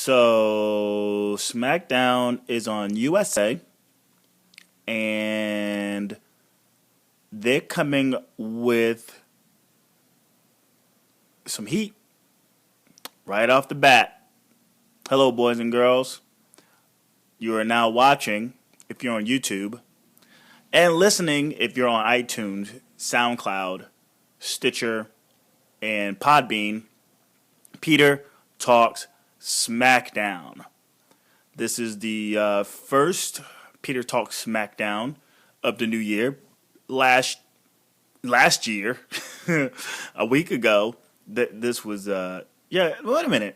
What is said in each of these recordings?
So SmackDown is on USA, and they're coming with some heat right off the bat. Hello, boys and girls. You are now watching if you're on YouTube, and listening if you're on iTunes, SoundCloud, Stitcher, and Podbean. Peter Talks Smackdown. This is the first Peter Talks Smackdown of the new year. Last year, a week ago, this was wait a minute.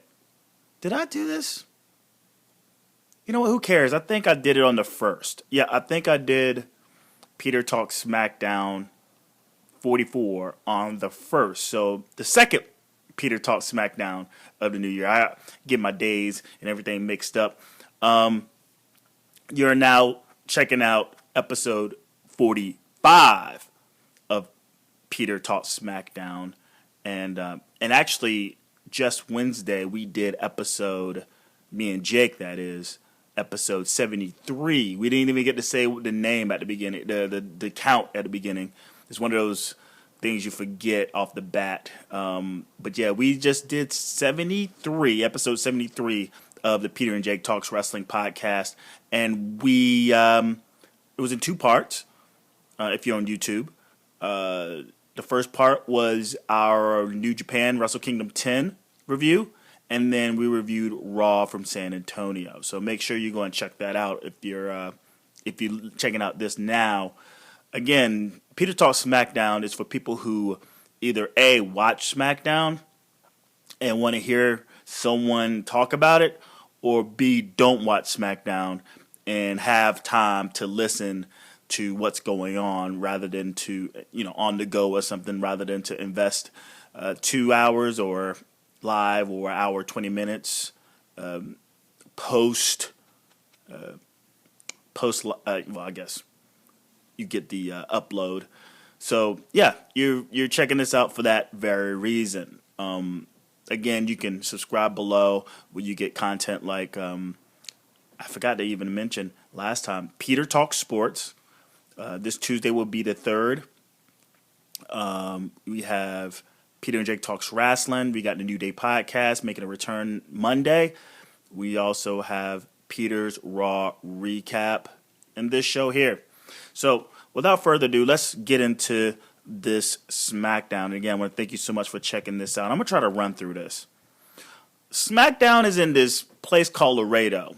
Did I do this? You know what? Who cares? I think I did it on the first. Yeah, I think I did Peter Talks Smackdown 44 on the first. So the second Peter Talks Smackdown of the new year. I get my days and everything mixed up. You're now checking out episode 45 of Peter Talks Smackdown, and actually just Wednesday we did episode, me and Jake, that is episode 73. We didn't even get to say the name at the beginning, the count at the beginning. It's one of those things you forget off the bat. But yeah, we just did episode 73 of the Peter and Jake Talks Wrestling podcast. And it was in two parts, if you're on YouTube. The first part was our New Japan Wrestle Kingdom 10 review. And then we reviewed Raw from San Antonio. So make sure you go and check that out if you're checking out this now. Again, Peter Talks SmackDown is for people who either A, watch SmackDown and want to hear someone talk about it, or B, don't watch SmackDown and have time to listen to what's going on rather than to, on the go or something, rather than to invest 2 hours or live or an hour, 20 minutes post, I guess you get the upload. So yeah, you're checking this out for that very reason. Again, you can subscribe below where you get content like I forgot to even mention last time, Peter Talks Sports. This Tuesday will be the 3rd. We have Peter and Jake Talks Wrestling. We got the New Day podcast making a return Monday. We also have Peter's Raw recap in this show here. So, without further ado, let's get into this SmackDown. And again, I want to thank you so much for checking this out. I'm going to try to run through this. SmackDown is in this place called Laredo.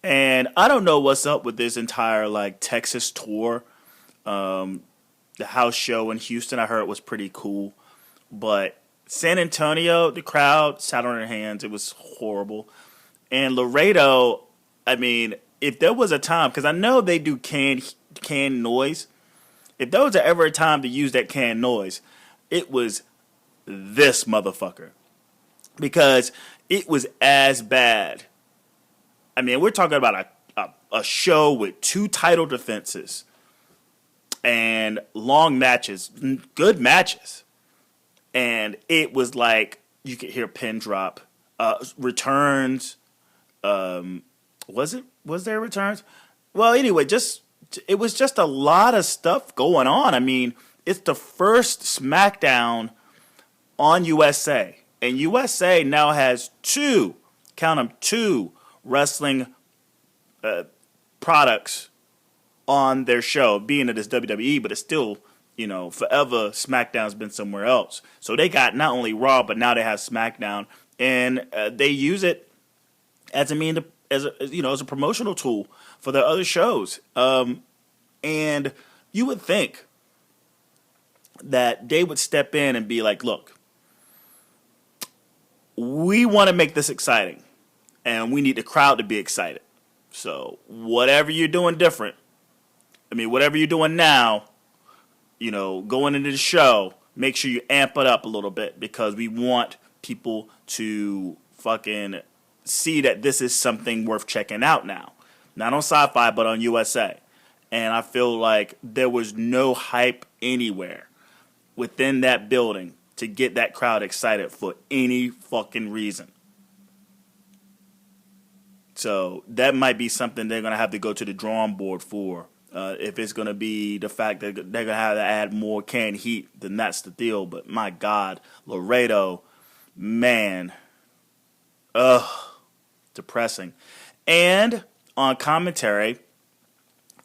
And I don't know what's up with this entire, Texas tour. The house show in Houston, I heard, was pretty cool. But San Antonio, the crowd sat on their hands. It was horrible. And Laredo, if there was a time, because I know they do canned noise. If there was ever a time to use that canned noise, it was this motherfucker. Because it was as bad. We're talking about a show with 2 title defenses and long matches, good matches. And it was like you could hear pin drop, returns. Was there returns? Well, anyway, it was just a lot of stuff going on. It's the first SmackDown on USA. And USA now has 2 wrestling products on their show. Being that it's WWE, but it's still, forever SmackDown's been somewhere else. So they got not only Raw, but now they have SmackDown. And they use it as a promotional tool for their other shows. And you would think that they would step in and be like, look, we want to make this exciting, and we need the crowd to be excited. So whatever you're doing different, whatever you're doing now, going into the show, make sure you amp it up a little bit, because we want people to fucking see that this is something worth checking out now. Not on Sci-Fi, but on USA. And I feel like there was no hype anywhere within that building to get that crowd excited for any fucking reason. So that might be something they're going to have to go to the drawing board for. If it's going to be the fact that they're going to have to add more canned heat, then that's the deal. But my God, Laredo, man, depressing. And on commentary,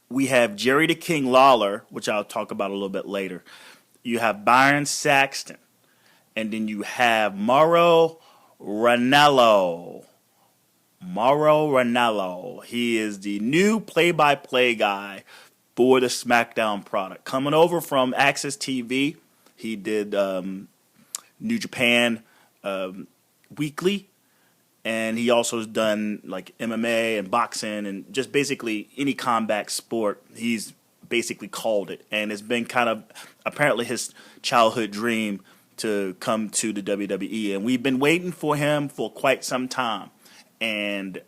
we have Jerry the King Lawler, which I'll talk about a little bit later. You have Byron Saxton. And then you have Mauro Ranallo. He is the new play-by-play guy for the Smackdown product. Coming over from Access TV, he did New Japan Weekly, and he also has done like MMA and boxing and just basically any combat sport. He's basically called it, and it's been kind of apparently his childhood dream to come to the WWE, and we've been waiting for him for quite some time. And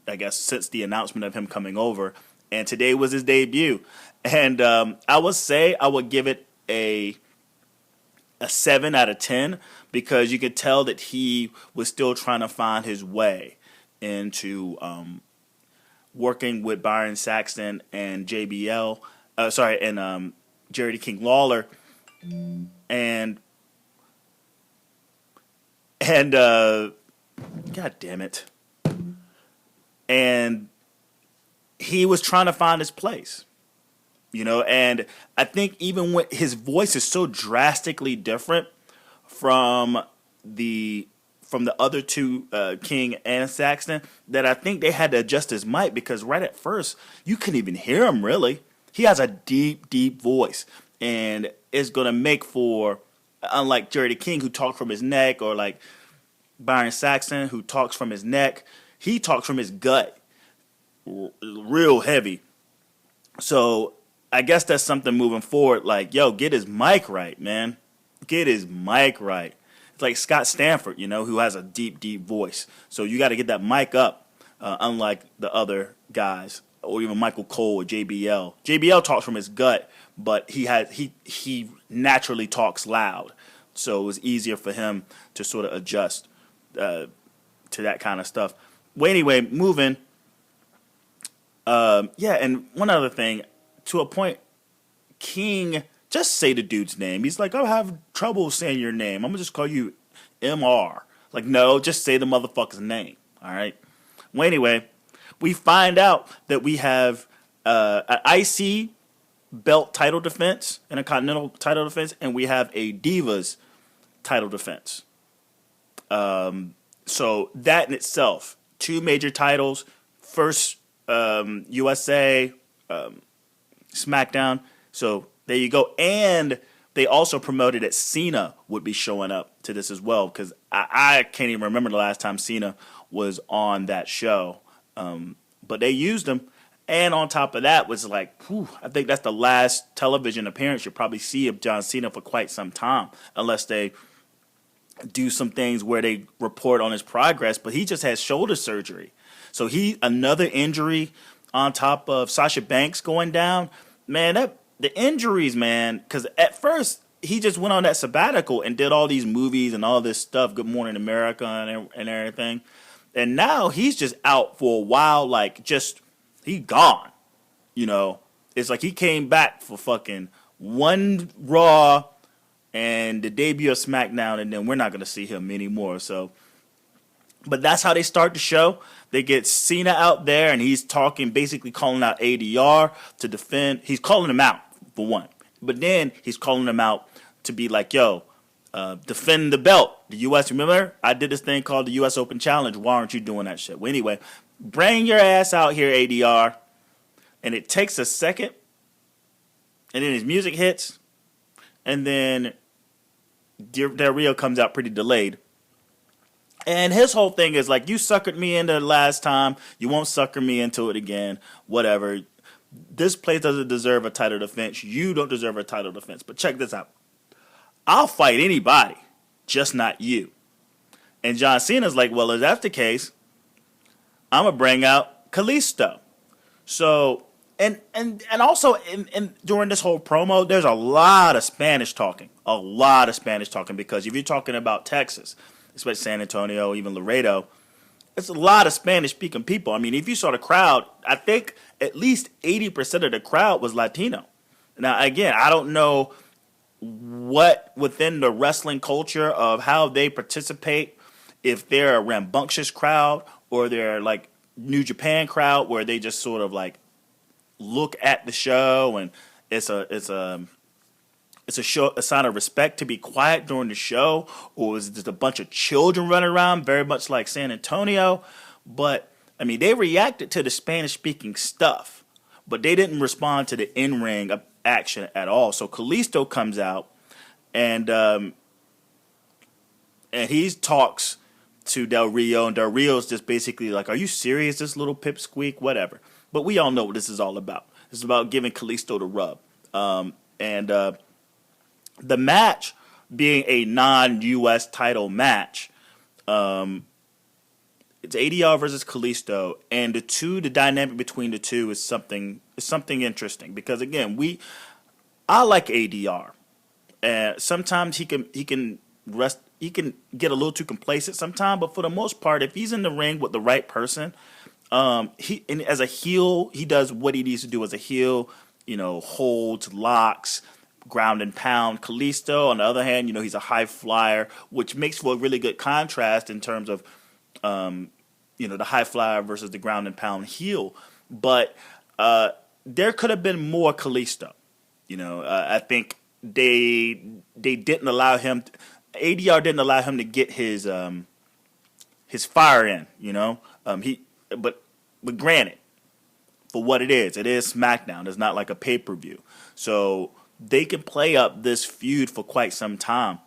I guess since the announcement of him coming over, and today was his debut. And I would say I would give it a 7 out of 10 because you could tell that he was still trying to find his way into working with Byron Saxton and Jerry the King Lawler, and God damn it. And he was trying to find his place, and I think even when his voice is so drastically different from the other two, King and Saxton, that I think they had to adjust his mic because right at first you couldn't even hear him really. He has a deep, deep voice, and it's going to make for, unlike Jerry the King who talked from his neck, or like Byron Saxton who talks from his neck, he talks from his gut real heavy. So I guess that's something moving forward. Like, yo, get his mic right, man. Get his mic right. It's like Scott Stanford, who has a deep, deep voice. So you got to get that mic up, unlike the other guys, or even Michael Cole or JBL. JBL talks from his gut, but he naturally talks loud. So it was easier for him to sort of adjust to that kind of stuff. Well, anyway, moving. And one other thing, to a point, King, just say the dude's name. He's like, I have trouble saying your name. I'm going to just call you MR. Like, no, just say the motherfucker's name. All right? Well, anyway, we find out that we have an IC belt title defense and a Continental title defense, and we have a Divas title defense. So that in itself, 2 major titles. First, USA, SmackDown. So there you go. And they also promoted that Cena would be showing up to this as well, because I can't even remember the last time Cena was on that show. But they used him. And on top of that was like, I think that's the last television appearance you'll probably see of John Cena for quite some time, unless they do some things where they report on his progress. But he just had shoulder surgery. So another injury on top of Sasha Banks going down. Man, the injuries, man, because at first he just went on that sabbatical and did all these movies and all this stuff, Good Morning America and everything. And now he's just out for a while, like he gone. It's like he came back for fucking one Raw and the debut of SmackDown, and then we're not going to see him anymore. So, but that's how they start the show. They get Cena out there, and he's basically calling out ADR to defend. He's calling him out, for one. But then he's calling him out to be like, yo, defend the belt. The U.S., remember? I did this thing called the U.S. Open Challenge. Why aren't you doing that shit? Well, anyway, bring your ass out here, ADR. And it takes a second, and then his music hits, and then Del Rio comes out pretty delayed. And his whole thing is like, you suckered me into it last time. You won't sucker me into it again. Whatever. This place doesn't deserve a title defense. You don't deserve a title defense. But check this out. I'll fight anybody, just not you. And John Cena's like, well, if that's the case, I'm going to bring out Kalisto. So, and also during this whole promo, there's a lot of Spanish talking. Because if you're talking about Texas, especially San Antonio, even Laredo, it's a lot of Spanish speaking people. I mean, if you saw the crowd, I think at least 80% of the crowd was Latino. Now, again, I don't know what within the wrestling culture of how they participate, if they're a rambunctious crowd or they're like New Japan crowd where they just sort of like look at the show and it's a sign of respect to be quiet during the show, or is it just a bunch of children running around, very much like San Antonio? But I mean, they reacted to the Spanish speaking stuff, but they didn't respond to the in ring action at all. So Kalisto comes out and he talks to Del Rio, and Del Rio's just basically like, "Are you serious? This little pipsqueak, whatever." But we all know what this is all about. It's about giving Kalisto the rub, and the match being a non-U.S. title match. It's ADR versus Kalisto, and the dynamic between the two is something interesting because again, I like ADR, and sometimes he can get a little too complacent sometimes, but for the most part, if he's in the ring with the right person, and as a heel, he does what he needs to do as a heel, holds, locks, ground and pound. Kalisto, on the other hand, he's a high flyer, which makes for a really good contrast in terms of the high flyer versus the ground and pound heel. But there could have been more Kalisto. I think they didn't allow him. ADR didn't allow him to get his fire in. But granted, for what it is SmackDown. It's not like a pay-per-view, so they can play up this feud for quite some time.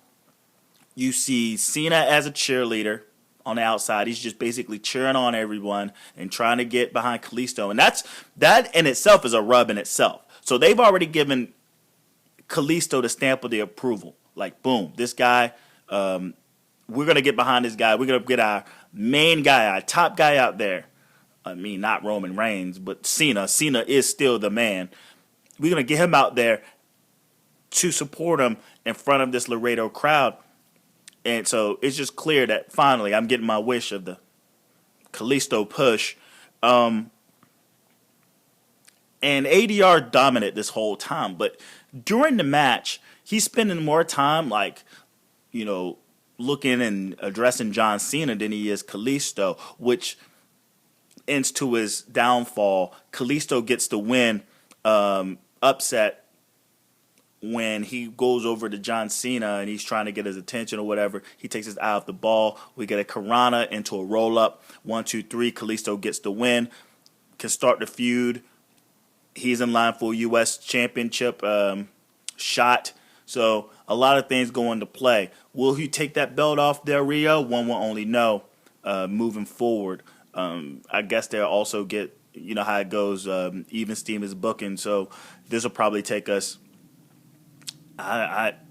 You see Cena as a cheerleader on the outside. He's just basically cheering on everyone and trying to get behind Kalisto. And that in itself is a rub in itself. So they've already given Kalisto the stamp of the approval. Like, boom, this guy, we're going to get behind this guy. We're going to get our main guy, our top guy out there. I mean, not Roman Reigns, but Cena. Cena is still the man. We're going to get him out there to support him in front of this Laredo crowd. And so it's just clear that finally I'm getting my wish of the Kalisto push. And ADR dominant this whole time. But during the match, he's spending more time looking and addressing John Cena than he is Kalisto, which ends to his downfall. Kalisto gets the win, upset, when he goes over to John Cena and he's trying to get his attention or whatever. He takes his eye off the ball. We get a Karana into a roll-up. 1, 2, 3. Kalisto gets the win. Can start the feud. He's in line for a U.S. championship shot. So a lot of things go into play. Will he take that belt off Del Rio? One will only know moving forward. I guess they'll also get, how it goes. Even Steam is booking. So this will probably take us.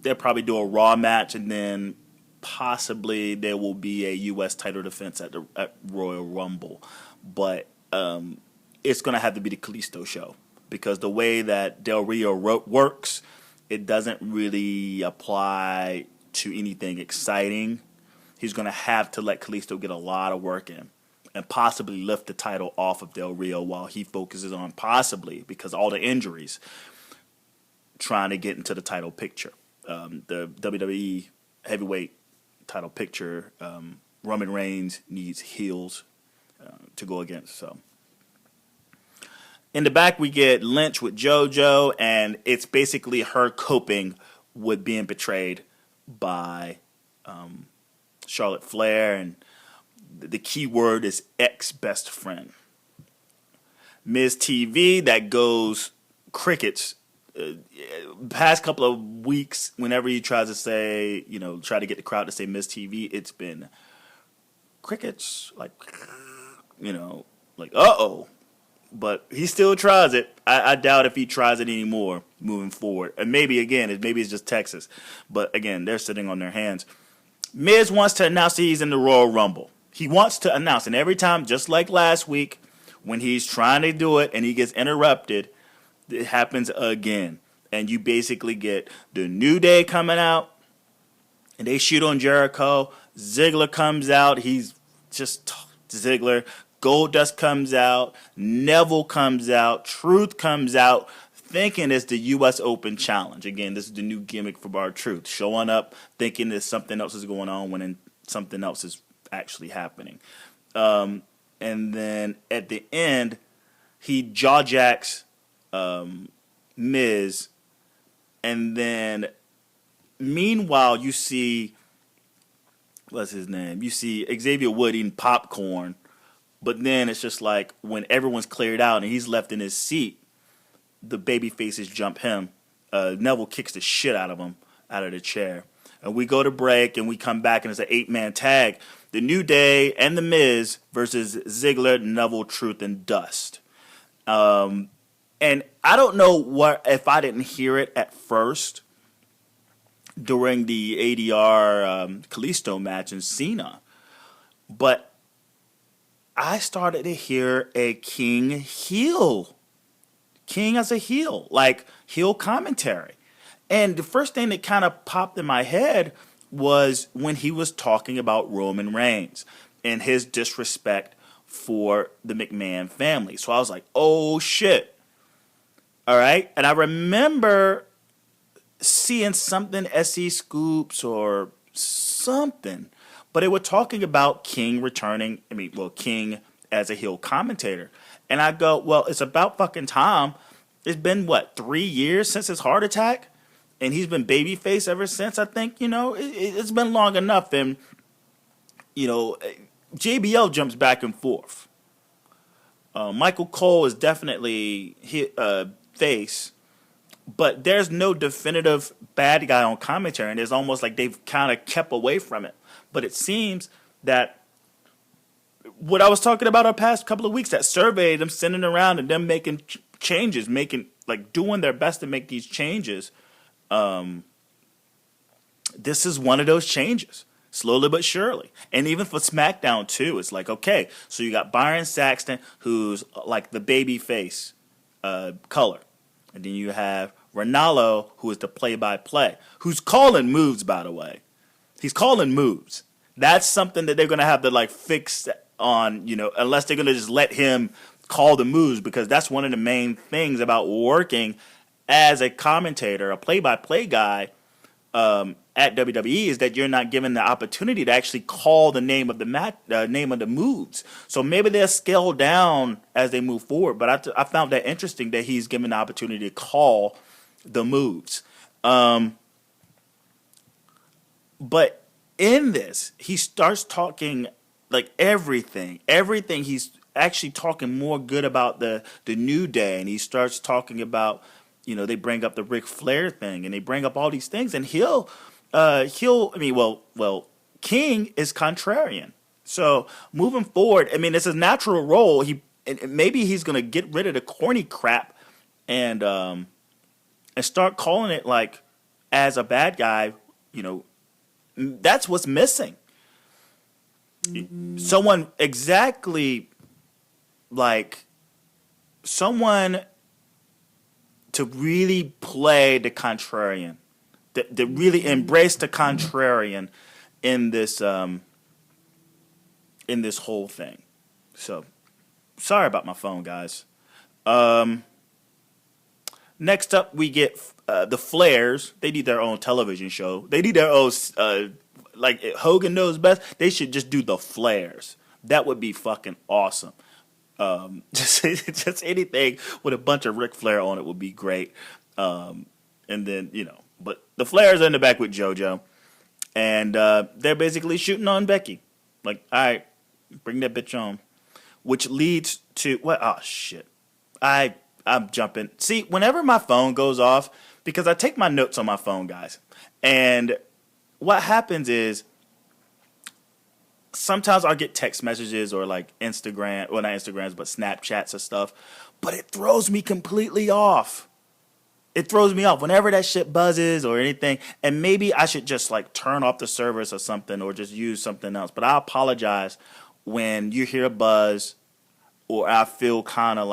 They'll probably do a Raw match, and then possibly there will be a U.S. title defense at Royal Rumble. But it's going to have to be the Kalisto show because the way that Del Rio works, it doesn't really apply to anything exciting. He's going to have to let Kalisto get a lot of work in and possibly lift the title off of Del Rio while he focuses on possibly, because all the injuries, trying to get into the title picture. The WWE heavyweight title picture, Roman Reigns needs heels to go against. So in the back, we get Lynch with JoJo, and it's basically her coping with being betrayed by Charlotte Flair, and the key word is ex-best friend. Miz TV, that goes crickets. Past couple of weeks, whenever he tries to say, try to get the crowd to say Miz TV, it's been crickets, like, uh-oh. But he still tries it. I doubt if he tries it anymore moving forward. And maybe it's just Texas. But again, they're sitting on their hands. Miz wants to announce that he's in the Royal Rumble. He wants to announce, and every time, just like last week, when he's trying to do it and he gets interrupted, it happens again. And you basically get the New Day coming out, and they shoot on Jericho. Ziggler comes out. He's just Ziggler. Goldust comes out. Neville comes out. Truth comes out. Thinking it's the U.S. Open Challenge. Again, this is the new gimmick for R-Truth. Showing up, thinking that something else is going on when something else is actually happening. And then at the end, he jaw jacks Miz. And then, meanwhile, you see, what's his name? You see Xavier Wood eating popcorn. But then it's just like when everyone's cleared out and he's left in his seat, the baby faces jump him. Neville kicks the shit out of him, out of the chair. And we go to break and we come back and it's an 8-man tag. The New Day and The Miz versus Ziggler, Neville, Truth, and Dust. And I don't know if I didn't hear it at first during the ADR Kalisto match in Cena. But I started to hear a King heel. King as a heel, like heel commentary. And the first thing that kind of popped in my head was when he was talking about Roman Reigns and his disrespect for the McMahon family. So I was like, oh shit. All right. And I remember seeing something, SE Scoops or something, but they were talking about King returning. King as a heel commentator. And I go, well, it's about fucking time. It's been, 3 years since his heart attack? And he's been babyface ever since, I think. It's been long enough. And, JBL jumps back and forth. Michael Cole is definitely face. But there's no definitive bad guy on commentary. And it's almost like they've kind of kept away from it. But it seems that what I was talking about our past couple of weeks, that survey, them sending around and them making changes, doing their best to make these changes. This is one of those changes, slowly but surely. And even for SmackDown too, it's like, okay, so you got Byron Saxton, who's like the baby face color. And then you have Ronaldo, who is the play-by-play, who's calling moves, by the way. He's calling moves. That's something that they're going to have to fix on, unless they're going to just let him call the moves, because that's one of the main things about working as a commentator, a play-by-play guy at WWE, is that you're not given the opportunity to actually call the name of the name of the moves. So maybe they'll scale down as they move forward. But I found that interesting that he's given the opportunity to call the moves. But in this, he starts talking everything. He's actually talking more good about the New Day, and he starts talking about, they bring up the Ric Flair thing, and they bring up all these things, and King is contrarian. So moving forward, it's a natural role. Maybe he's gonna get rid of the corny crap and start calling it as a bad guy. That's what's missing. Someone to really play the contrarian, that really embrace the contrarian in this whole thing. So, sorry about my phone, guys. Next up, we get the Flairs. They need their own television show. They need their own, Hogan knows best. They should just do the Flairs. That would be fucking awesome. Just anything with a bunch of Ric Flair on it would be great. And then, but the Flairs are in the back with JoJo. And they're basically shooting on Becky. All right, bring that bitch on. Which leads to, what? Oh, shit. I'm jumping. See, whenever my phone goes off, because I take my notes on my phone, guys. And what happens is, sometimes I'll get text messages or Instagram, well, not Instagrams, but Snapchats and stuff. But it throws me completely off. It throws me off whenever that shit buzzes or anything. And maybe I should just turn off the service or something, or just use something else. But I apologize when you hear a buzz or I feel kind of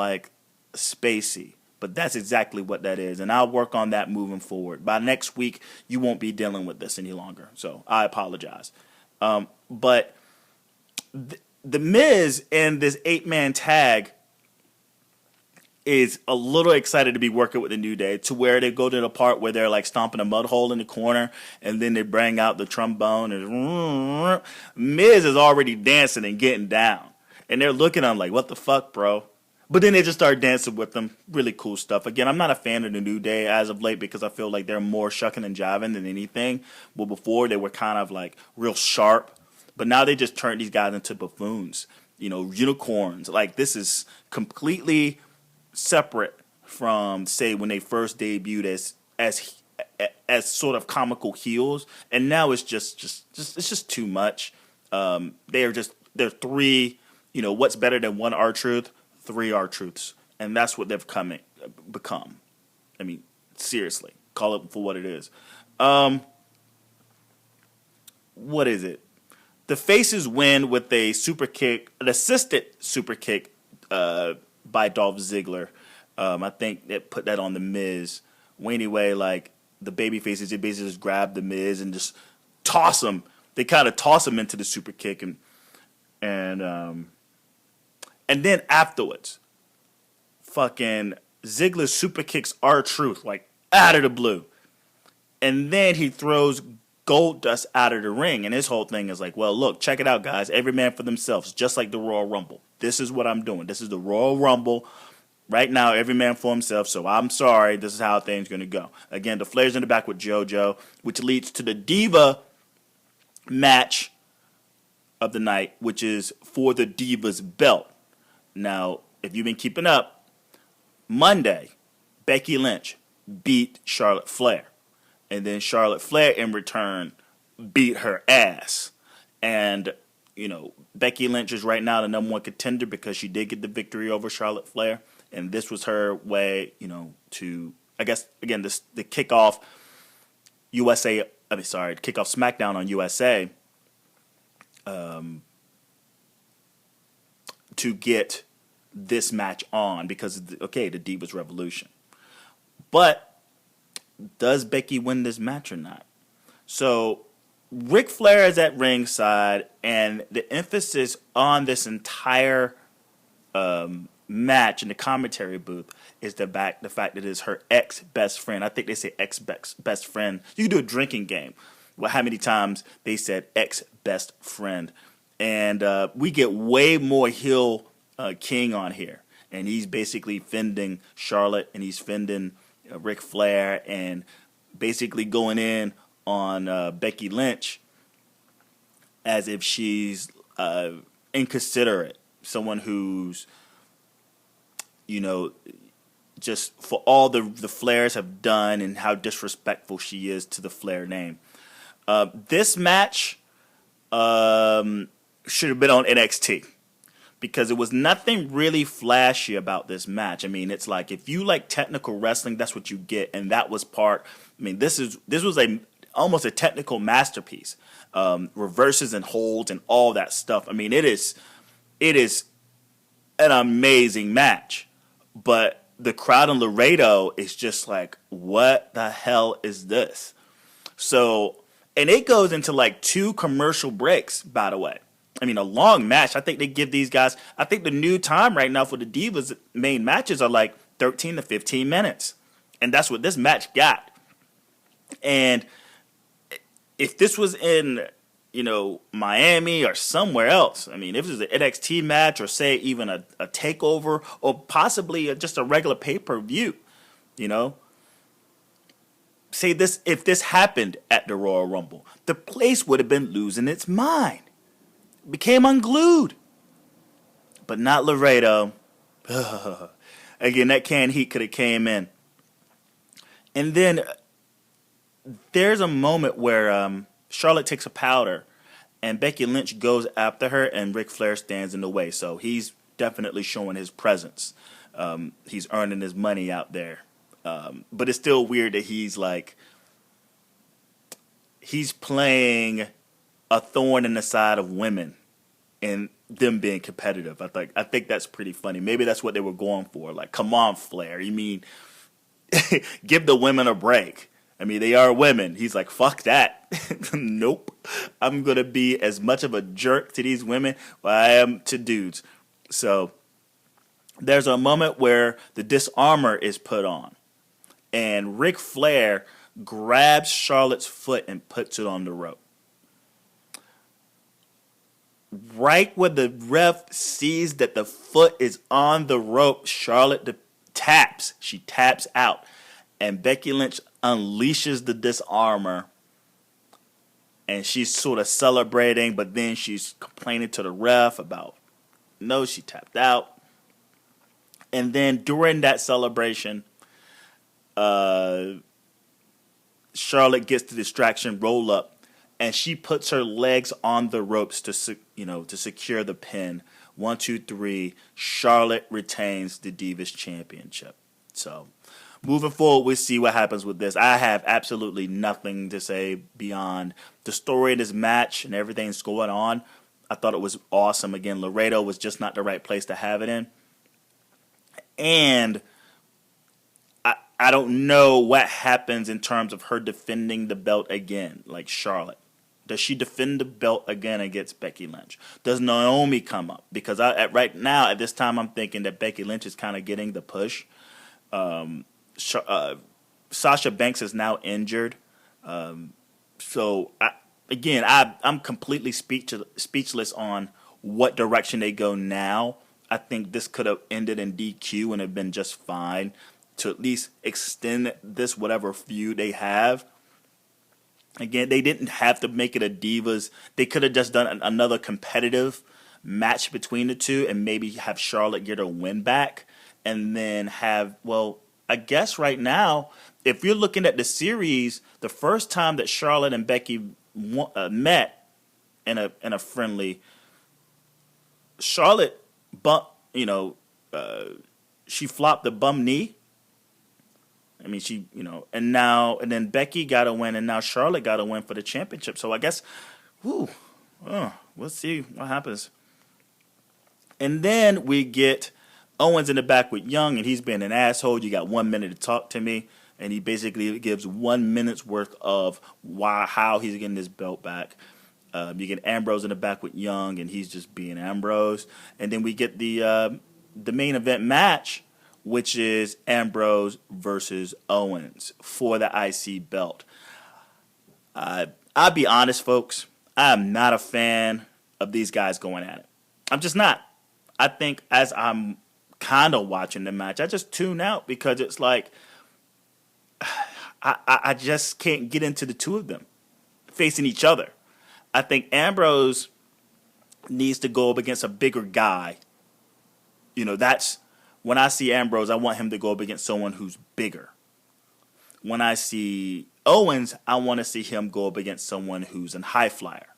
spacey. But that's exactly what that is. And I'll work on that moving forward. By next week, you won't be dealing with this any longer. So I apologize. But The Miz in this 8-man tag is a little excited to be working with the New Day, to where they go to the part where they're like stomping a mud hole in the corner, and then they bring out the trombone, and Miz is already dancing and getting down, and they're looking at him like, what the fuck, bro? But then they just start dancing with them. Really cool stuff. Again, I'm not a fan of the New Day as of late, because I feel like they're more shucking and jiving than anything. Well, before they were kind of like real sharp, but now they just turn these guys into buffoons, unicorns. Like, this is completely separate from, say, when they first debuted as sort of comical heels, and now it's just too much. They're three. What's better than one R-Truth? 3 R-Truths, and that's what they've become. I mean, seriously, call it for what it is. What is it? The Faces win with a super kick, an assisted super kick by Dolph Ziggler. I think they put that on the Miz. Well, anyway, like, the baby faces, they basically just grab the Miz and just toss him. They kind of toss him into the super kick, and then afterwards, fucking Ziggler super kicks R-Truth, like, out of the blue. And then he throws Goldust out of the ring. And his whole thing is like, well, look, check it out, guys. Every man for themselves, just like the Royal Rumble. This is what I'm doing. This is the Royal Rumble. Right now, every man for himself. So I'm sorry. This is how things going to go. Again, the Flair's in the back with JoJo, which leads to the Diva match of the night, which is for the Divas belt. Now, if you've been keeping up, Monday, Becky Lynch beat Charlotte Flair. And then Charlotte Flair, in return, beat her ass. And, Becky Lynch is right now the number 1 contender because she did get the victory over Charlotte Flair. And this was her way, to, I guess, again, the kickoff kickoff Smackdown on USA, to get this match on because, the Divas Revolution. But does Becky win this match or not? So Ric Flair is at ringside, and the emphasis on this entire match in the commentary booth is the fact that it is her ex-best friend. I think they say ex-best friend. You can do a drinking game. Well, how many times they said ex-best friend. And we get way more heel King on here. And he's basically fending Charlotte, and he's fending Ric Flair, and basically going in on Becky Lynch as if she's inconsiderate. Someone who's, just for all the Flairs have done and how disrespectful she is to the Flair name. This match should have been on NXT because it was nothing really flashy about this match. I mean, it's like if you like technical wrestling, that's what you get, and that was part. I mean, this was almost a technical masterpiece, reverses and holds and all that stuff. I mean, it is an amazing match, but the crowd in Laredo is just like, what the hell is this? So, and it goes into like 2 commercial breaks, by the way. I mean, a long match. I think they give these guys, I think the new time right now for the Divas main matches are like 13 to 15 minutes. And that's what this match got. And if this was in, Miami or somewhere else, I mean, if it was an NXT match or say even a takeover or possibly just a regular pay-per-view, say this, if this happened at the Royal Rumble, the place would have been losing its mind. Became unglued. But not Laredo. Again, that canned heat could have came in. And then there's a moment where Charlotte takes a powder and Becky Lynch goes after her and Ric Flair stands in the way. So he's definitely showing his presence. He's earning his money out there. But it's still weird that he's playing a thorn in the side of women and them being competitive. I think that's pretty funny. Maybe that's what they were going for. Like, come on, Flair. You mean give the women a break? I mean, they are women. He's like, fuck that. Nope. I'm going to be as much of a jerk to these women as I am to dudes. So there's a moment where the disarmor is put on, and Ric Flair grabs Charlotte's foot and puts it on the rope. Right when the ref sees that the foot is on the rope, Charlotte taps. She taps out. And Becky Lynch unleashes the disarmor. And she's sort of celebrating, but then she's complaining to the ref about, no, she tapped out. And then during that celebration, Charlotte gets the distraction roll up. And she puts her legs on the ropes to secure the pin. 1, 2, 3. Charlotte retains the Divas Championship. So, moving forward, we'll see what happens with this. I have absolutely nothing to say beyond the story of this match and everything that's going on. I thought it was awesome. Again, Laredo was just not the right place to have it in. And I don't know what happens in terms of her defending the belt again, like Charlotte. Does she defend the belt again against Becky Lynch? Does Naomi come up? Because right now, at this time, I'm thinking that Becky Lynch is kind of getting the push. Sasha Banks is now injured. I'm completely speechless on what direction they go now. I think this could have ended in DQ and have been just fine to at least extend this whatever feud they have. Again, they didn't have to make it a Divas. They could have just done another competitive match between the two and maybe have Charlotte get her win back and then I guess right now, if you're looking at the series, the first time that Charlotte and Becky met in a friendly, Charlotte she flopped the bum knee. I mean, and then Becky got a win, and now Charlotte got a win for the championship. So I guess, we'll see what happens. And then we get Owens in the back with Young, and he's been an asshole. You got 1 minute to talk to me, and he basically gives 1 minute's worth of how he's getting his belt back. You get Ambrose in the back with Young, and he's just being Ambrose. And then we get the main event match, which is Ambrose versus Owens for the IC belt. I'll be honest, folks. I am not a fan of these guys going at it. I'm just not. I think as I'm kind of watching the match, I just tune out because it's like I just can't get into the two of them facing each other. I think Ambrose needs to go up against a bigger guy. That's when I see Ambrose, I want him to go up against someone who's bigger. When I see Owens, I want to see him go up against someone who's a high flyer.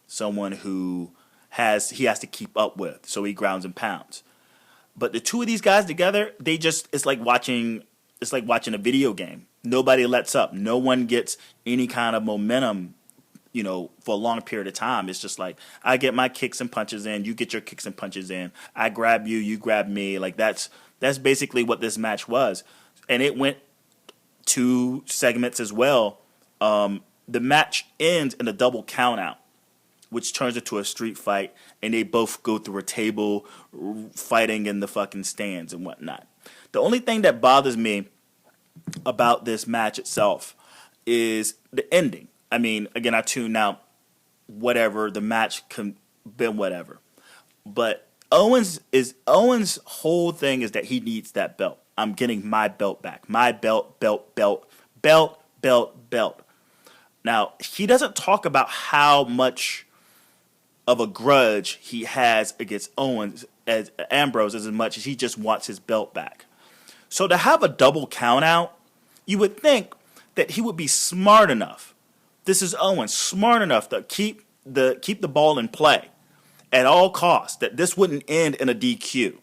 Someone who he has to keep up with, so he grounds and pounds. But the two of these guys together, it's like watching a video game. Nobody lets up. No one gets any kind of momentum, for a long period of time. It's just like, I get my kicks and punches in, you get your kicks and punches in. I grab you, you grab me. Like that's basically what this match was. And it went 2 segments as well. The match ends in a double count out, which turns into a street fight, and they both go through a table fighting in the fucking stands and whatnot. The only thing that bothers me about this match itself is the ending. I mean, again, I tune out whatever, the match can be whatever. But Owens' whole thing is that he needs that belt. I'm getting my belt back. My belt. Now, he doesn't talk about how much of a grudge he has against Owens as Ambrose as much as he just wants his belt back. So to have a double count out, you would think that he would be smart enough. This is Owens, smart enough to keep the ball in play at all costs, that this wouldn't end in a DQ,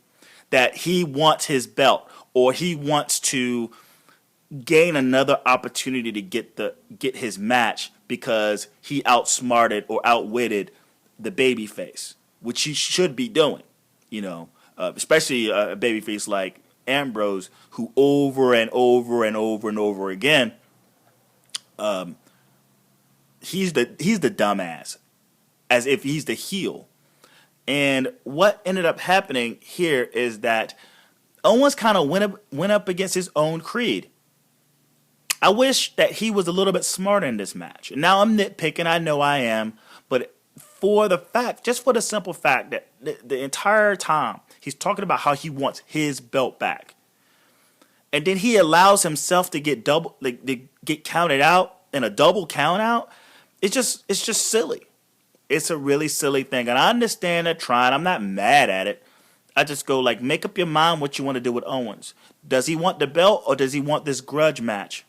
that he wants his belt or he wants to gain another opportunity to get his match because he outsmarted or outwitted the babyface, which he should be doing, especially a babyface like Ambrose, who over and over and over and over again He's the dumbass, as if he's the heel. And what ended up happening here is that Owens kind of went up against his own creed. I wish that he was a little bit smarter in this match. And now I'm nitpicking, I know I am, but just for the simple fact that the entire time he's talking about how he wants his belt back, and then he allows himself to get counted out in a double count out. It's just silly. It's a really silly thing, and I understand they're trying. I'm not mad at it. I just go make up your mind what you want to do with Owens. Does he want the belt, or does he want this grudge match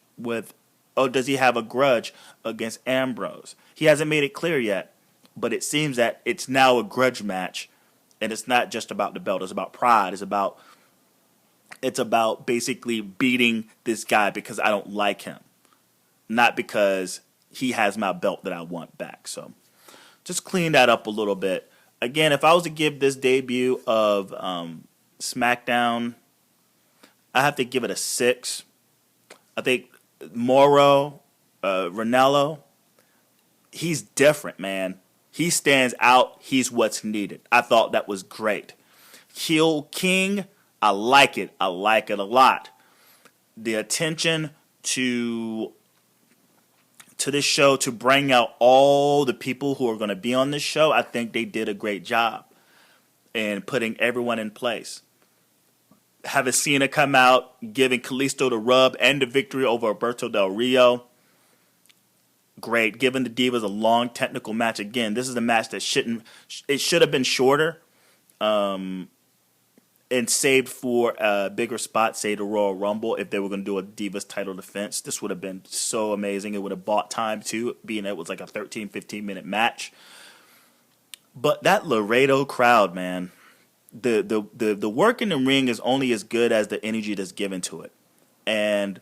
or does he have a grudge against Ambrose? He hasn't made it clear yet, but it seems that it's now a grudge match, and it's not just about the belt. It's about pride. It's about basically beating this guy because I don't like him, not because he has my belt that I want back. So just clean that up a little bit. Again, if I was to give this debut of SmackDown, I have to give it a 6. I think Mauro Ranallo, he's different, man. He stands out. He's what's needed. I thought that was great. Heel King, I like it. I like it a lot. The attention to this show to bring out all the people who are going to be on this show, I think they did a great job in putting everyone in place. Having Cena come out, giving Kalisto the rub and the victory over Alberto Del Rio. Great. Giving the Divas a long technical match. Again, this is a match that should have been shorter and saved for a bigger spot, say the Royal Rumble, if they were going to do a Divas title defense. This would have been so amazing. It would have bought time, too, being it was like a 13, 15-minute match. But that Laredo crowd, man, the work in the ring is only as good as the energy that's given to it. And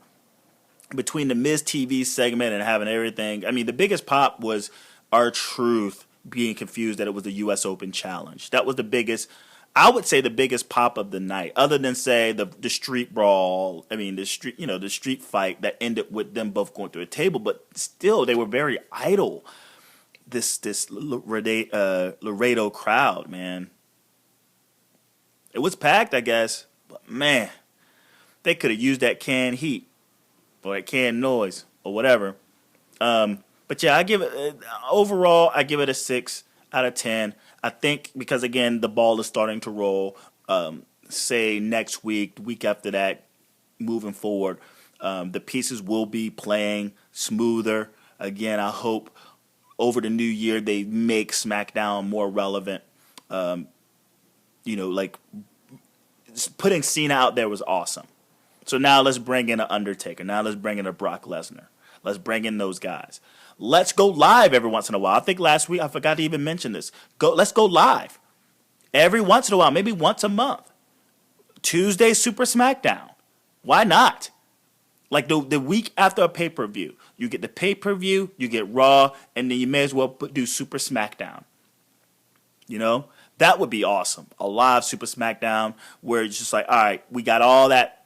between the Miz TV segment and having everything, I mean, the biggest pop was R-Truth being confused that it was the U.S. Open Challenge. That was the biggest, I would say, the biggest pop of the night, other than, say, the street brawl. I mean, the street fight that ended with them both going through a table. But still, they were very idle. This Laredo crowd, man. It was packed, I guess, but man, they could have used that canned heat or that canned noise or whatever. But yeah, overall, I give it a 6 out of 10. I think because, again, the ball is starting to roll, say next week, the week after that, moving forward, the pieces will be playing smoother. Again, I hope over the new year they make SmackDown more relevant. Putting Cena out there was awesome. So now let's bring in an Undertaker. Now let's bring in a Brock Lesnar. Let's bring in those guys. Let's go live every once in a while. I think last week I forgot to even mention this. Let's go live every once in a while, maybe once a month. Tuesday Super SmackDown. Why not? Like the week after a pay-per-view. You get the pay-per-view, you get Raw, and then you may as well do Super SmackDown. That would be awesome. A live Super SmackDown where it's just like, all right, we got all that,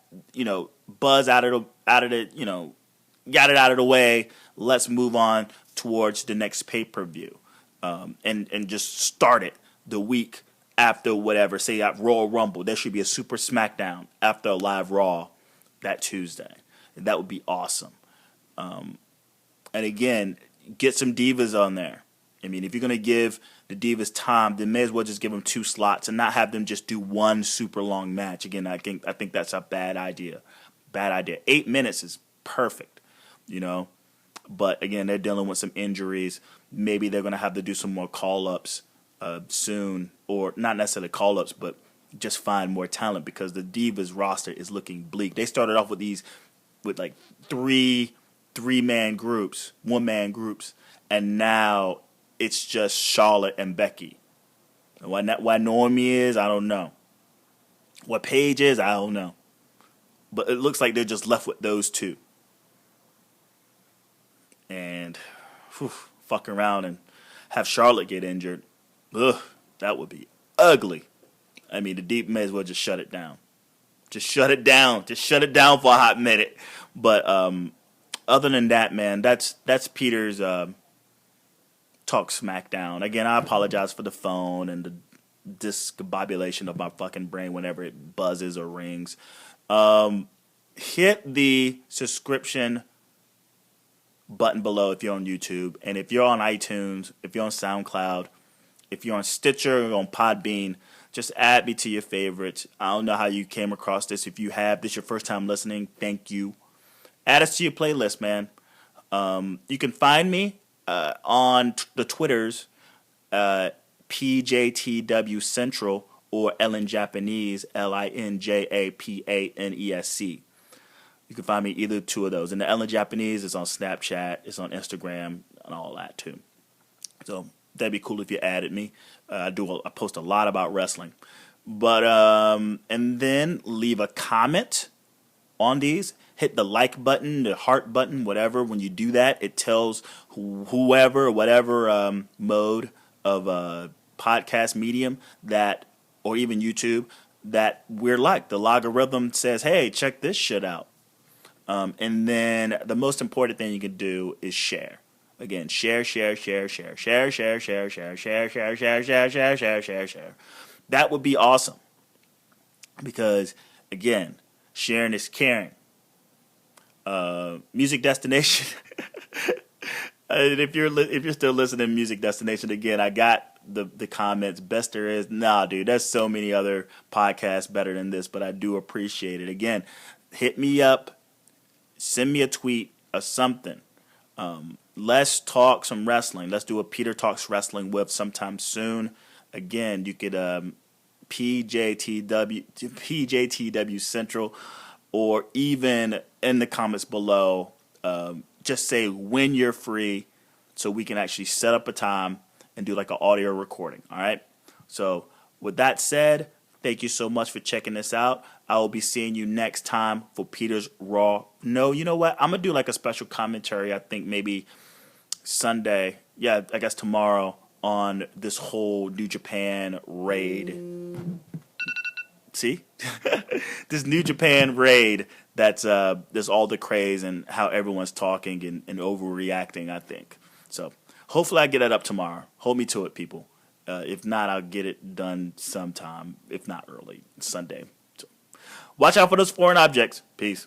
buzz out of the, got it out of the way. Let's move on towards the next pay-per-view, and just start it the week after whatever. Say at Royal Rumble, there should be a Super SmackDown after a live Raw that Tuesday. That would be awesome. And again, get some divas on there. I mean, if you're gonna give the divas time, then may as well just give them 2 slots and not have them just do one super long match. Again, I think that's a bad idea. 8 minutes is perfect, But again, they're dealing with some injuries. Maybe they're gonna have to do some more call-ups soon, or not necessarily call-ups, but just find more talent because the divas roster is looking bleak. They started off with like 3-man groups, 1-man groups, and now it's just Charlotte and Becky. Why Naomi is, I don't know. What Paige is, I don't know. But it looks like they're just left with those 2. And fuck around and have Charlotte get injured. Ugh, that would be ugly. I mean, the Deep may as well just shut it down. Just shut it down. Just shut it down for a hot minute. But other than that, man, that's Peter's Talk Smackdown. Again, I apologize for the phone and the discombobulation of my fucking brain whenever it buzzes or rings. Hit the subscription button below if you're on YouTube, and if you're on iTunes, if you're on SoundCloud, if you're on Stitcher or on Podbean, just add me to your favorites. I don't know how you came across this. If you have, this is your first time listening, thank you. Add us to your playlist, man. You can find me on the Twitters, PJTW Central or Ellen Japanese, LINJAPANESC. You can find me either two of those. And the Ellen Japanese is on Snapchat, it's on Instagram, and all that too. So that'd be cool if you added me. I post a lot about wrestling. But and then leave a comment on these. Hit the like button, the heart button, whatever. When you do that, it tells whoever, whatever mode of podcast medium that, or even YouTube, that we're like. The logarithm says, hey, check this shit out. And then the most important thing you can do is share. Again, share. That would be awesome. Because, again, sharing is caring. Music Destination. If you're still listening to Music Destination, again, I got the comments. Best there is. Nah, dude, there's so many other podcasts better than this, but I do appreciate it. Again, hit me up. Send me a tweet or something. Let's talk some wrestling. Let's do a Peter Talks Wrestling with sometime soon. Again, you could PJTW Central, or even in the comments below, just say when you're free so we can actually set up a time and do like an audio recording. All right. So with that said, thank you so much for checking this out. I will be seeing you next time for Peter's Raw. No, you know what? I'm going to do like a special commentary, I think maybe Sunday. Yeah, I guess tomorrow on this whole New Japan raid. See? This New Japan raid that's all the craze and how everyone's talking and overreacting, I think. So hopefully I get it up tomorrow. Hold me to it, people. If not, I'll get it done sometime, if not early, Sunday. So, watch out for those foreign objects. Peace.